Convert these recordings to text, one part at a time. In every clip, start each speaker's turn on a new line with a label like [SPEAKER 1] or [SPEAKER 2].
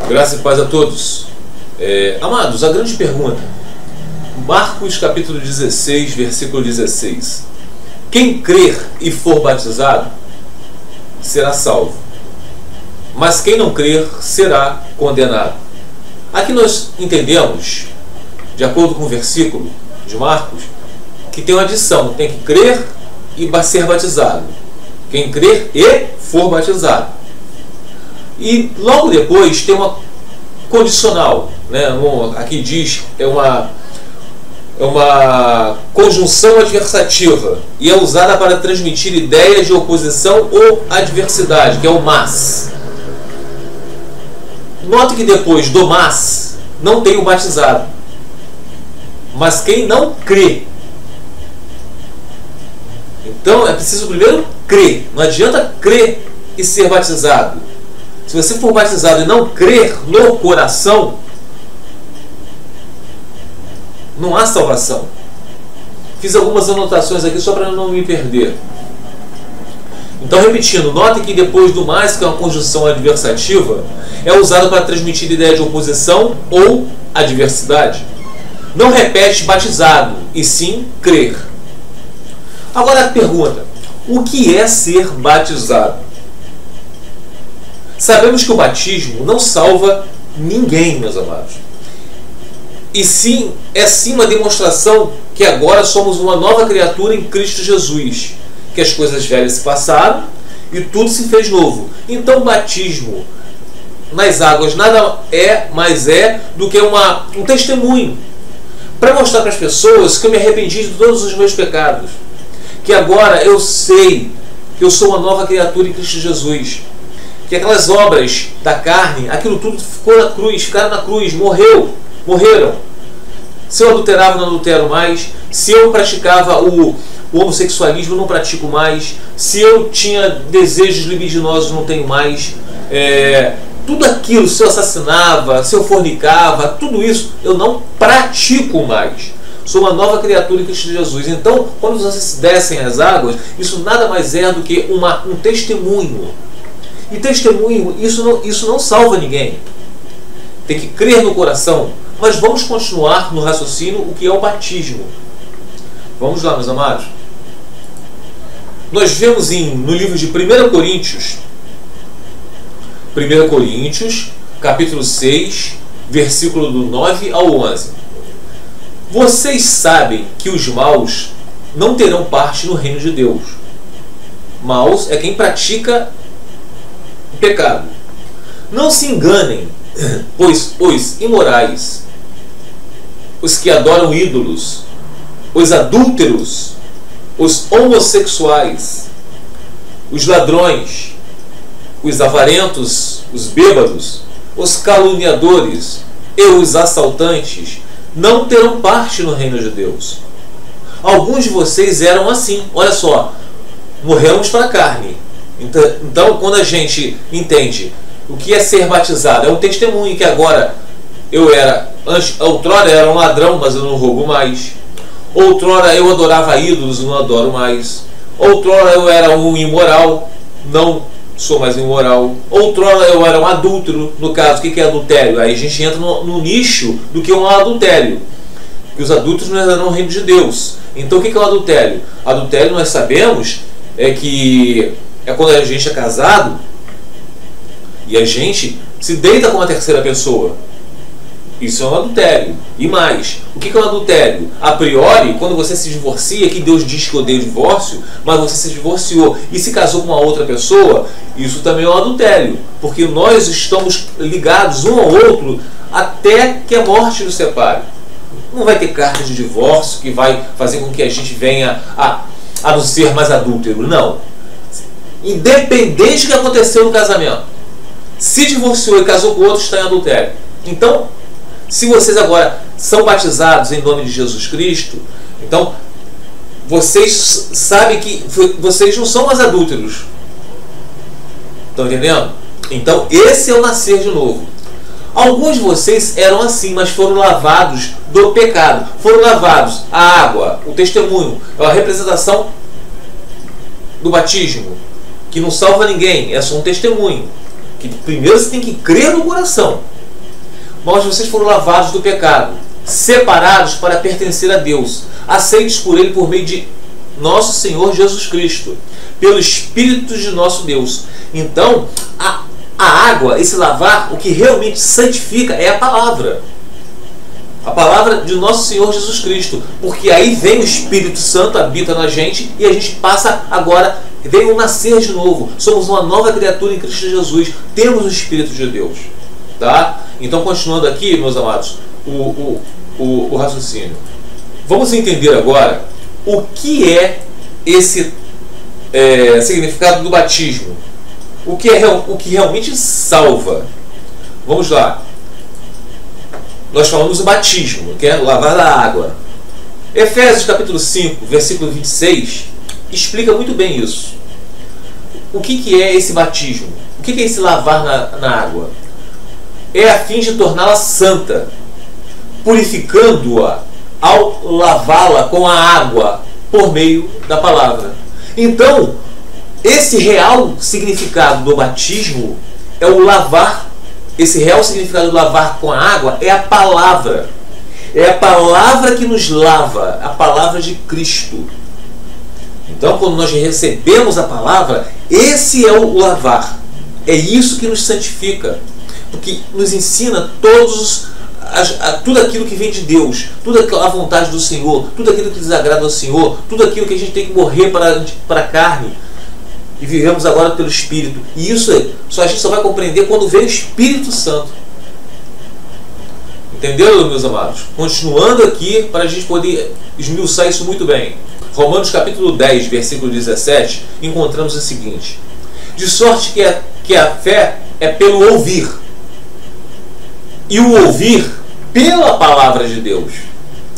[SPEAKER 1] Graça e paz a todos. Amados, a grande pergunta, Marcos capítulo 16, versículo 16. Quem crer e for batizado será salvo, mas quem não crer será condenado. Aqui nós entendemos, de acordo com o versículo de Marcos, que tem uma adição, tem que crer e ser batizado. Quem crer e for batizado. E logo depois tem uma condicional, né? Aqui diz, é uma conjunção adversativa e é usada para transmitir ideias de oposição ou adversidade, que é o mas. Note que depois do mas não tem o batizado, mas quem não crê. Então é preciso primeiro crer. Não adianta crer e ser batizado. Se você for batizado e não crer no coração, não há salvação. Fiz algumas anotações aqui só para não me perder. Então, repetindo, note que depois do mais, que é uma conjunção adversativa, é usado para transmitir ideia de oposição ou adversidade. Não repete batizado, e sim crer. Agora a pergunta, o que é ser batizado? Sabemos que o batismo não salva ninguém, meus amados. E sim, é sim uma demonstração que agora somos uma nova criatura em Cristo Jesus. Que as coisas velhas se passaram e tudo se fez novo. Então o batismo nas águas nada mais é do que um testemunho. Para mostrar para as pessoas que eu me arrependi de todos os meus pecados. Que agora eu sei que eu sou uma nova criatura em Cristo Jesus. Que aquelas obras da carne, aquilo tudo ficou na cruz, ficaram na cruz, morreram. Se eu adulterava, não adultero mais. Se eu praticava o homossexualismo, não pratico mais. Se eu tinha desejos libidinosos, não tenho mais. Tudo aquilo, se eu assassinava, se eu fornicava, tudo isso eu não pratico mais. Sou uma nova criatura em Cristo Jesus. Então, quando vocês descem as águas, isso nada mais é do que um testemunho. E testemunho, isso não salva ninguém. Tem que crer no coração. Mas vamos continuar no raciocínio o que é o batismo. Vamos lá, meus amados. Nós vemos no livro de 1 Coríntios, capítulo 6, versículo do 9 ao 11. Vocês sabem que os maus não terão parte no reino de Deus. Maus é quem pratica o pecado. Não se enganem, pois os imorais, os que adoram ídolos, os adúlteros, os homossexuais, os ladrões, os avarentos, os bêbados, os caluniadores e os assaltantes não terão parte no reino de Deus. Alguns de vocês eram assim. Olha só, morremos para a carne. Então, quando a gente entende o que é ser batizado, é um testemunho que agora outrora era um ladrão, mas eu não roubo mais. Outrora eu adorava ídolos, não adoro mais. Outrora eu era um imoral, não sou mais imoral. Outrora eu era um adúltero. No caso, o que é adultério? Aí a gente entra no nicho do que é um adultério. Que os adúlteros não eram no reino de Deus. Então o que é o adultério? Adultério nós sabemos que é quando a gente é casado e a gente se deita com uma terceira pessoa. Isso é um adultério. E mais, o que é um adultério? A priori, quando você se divorcia, que Deus diz que odeia o divórcio, mas você se divorciou e se casou com uma outra pessoa, isso também é um adultério. Porque nós estamos ligados um ao outro até que a morte nos separe. Não vai ter carta de divórcio que vai fazer com que a gente venha a não ser mais adúltero. Não. Independente do que aconteceu no casamento. Se divorciou e casou com outro, está em adultério. Então, se vocês agora são batizados em nome de Jesus Cristo, então vocês sabem que vocês não são mais adúlteros. Estão entendendo? Então esse é o nascer de novo. Alguns de vocês eram assim, mas foram lavados do pecado. Foram lavados. A água, o testemunho, é a representação do batismo, que não salva ninguém, é só um testemunho. Que primeiro você tem que crer no coração. mas vocês foram lavados do pecado, separados para pertencer a Deus, aceitos por Ele por meio de nosso Senhor Jesus Cristo, pelo Espírito de nosso Deus. Então, a água, esse lavar, o que realmente santifica é a palavra. A palavra de nosso Senhor Jesus Cristo. Porque aí vem o Espírito Santo, habita na gente, e a gente passa agora, vem o nascer de novo. Somos uma nova criatura em Cristo Jesus. Temos o Espírito de Deus. Tá? Então, continuando aqui, meus amados, o raciocínio. Vamos entender agora o que é esse significado do batismo. O que realmente salva. Vamos lá. Nós falamos do batismo, que é lavar da água. Efésios capítulo 5, versículo 26, explica muito bem isso. O que é esse batismo? O que é esse lavar na água? É a fim de torná-la santa, purificando-a ao lavá-la com a água por meio da palavra. Então, esse real significado do batismo é o lavar. Esse real significado do lavar com a água é a palavra. É a palavra que nos lava, a palavra de Cristo. Então, quando nós recebemos a palavra, esse é o lavar. É isso que nos santifica. Porque nos ensina tudo aquilo que vem de Deus, tudo a vontade do Senhor, tudo aquilo que desagrada ao Senhor, tudo aquilo que a gente tem que morrer para a carne. E vivemos agora pelo Espírito. E isso a gente só vai compreender quando vem o Espírito Santo. Entenderam, meus amados? Continuando aqui, para a gente poder esmiuçar isso muito bem. Romanos capítulo 10, versículo 17, encontramos o seguinte: de sorte que a fé é pelo ouvir, e o ouvir pela palavra de Deus.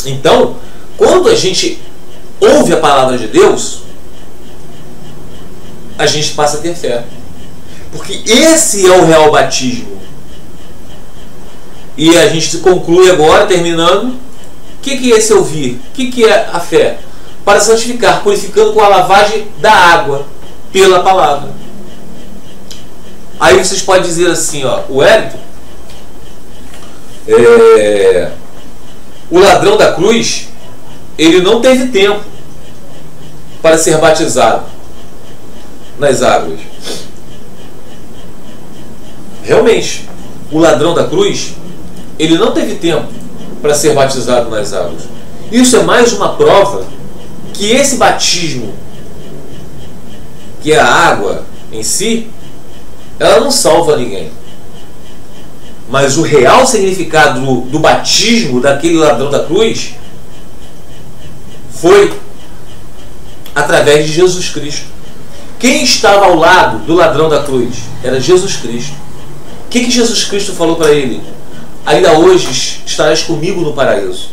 [SPEAKER 1] Então, quando a gente ouve a palavra de Deus, a gente passa a ter fé. Porque esse é o real batismo. E a gente conclui agora, terminando, o que é esse ouvir? O que é a fé? Para santificar, purificando com a lavagem da água pela palavra. Aí vocês podem dizer assim, ó, o Wellington, o ladrão da cruz, ele não teve tempo para ser batizado nas águas. Realmente, o ladrão da cruz, ele não teve tempo para ser batizado nas águas. Isso é mais uma prova que esse batismo, que é a água em si, ela não salva ninguém. Mas o real significado do batismo daquele ladrão da cruz foi através de Jesus Cristo. Quem estava ao lado do ladrão da cruz? Era Jesus Cristo. O que Jesus Cristo falou para ele? Ainda hoje estarás comigo no paraíso.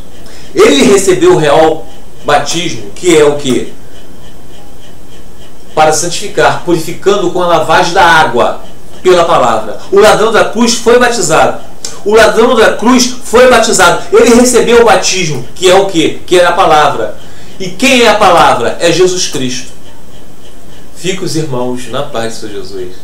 [SPEAKER 1] Ele recebeu o real batismo, que é o quê? Para santificar, purificando com a lavagem da água pela palavra. O ladrão da cruz foi batizado. O ladrão da cruz foi batizado. Ele recebeu o batismo, que é o quê? Que é a palavra. E quem é a palavra? É Jesus Cristo. Fique os irmãos na paz do Senhor Jesus.